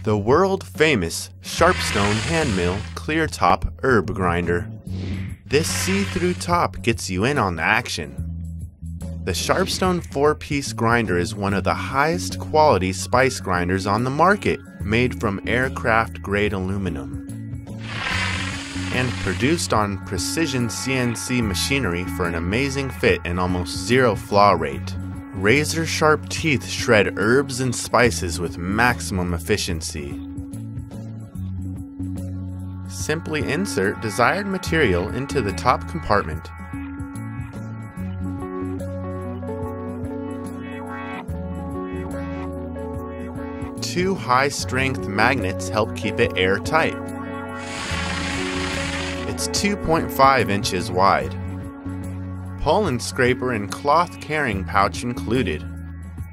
The world-famous SHARPSTONE hand mill clear top herb grinder. This see-through top gets you in on the action. The SHARPSTONE 4-piece grinder is one of the highest quality spice grinders on the market, made from aircraft-grade aluminum and produced on precision CNC machinery for an amazing fit and almost zero flaw rate. Razor-sharp teeth shred herbs and spices with maximum efficiency. Simply insert desired material into the top compartment. Two high-strength magnets help keep it airtight. It's 2.5 inches wide. Pollen scraper and cloth carrying pouch included.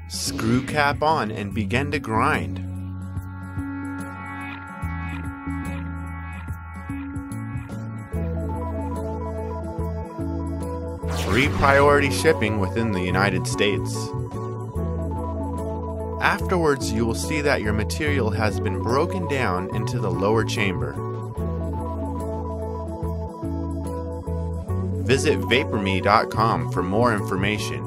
Screw cap on and begin to grind. Free priority shipping within the United States. Afterwards, you will see that your material has been broken down into the lower chamber. Visit vaporme.com for more information,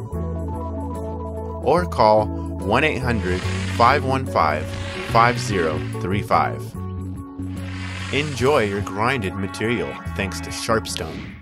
or call 1-800-515-5035. Enjoy your grinded material thanks to SHARPSTONE.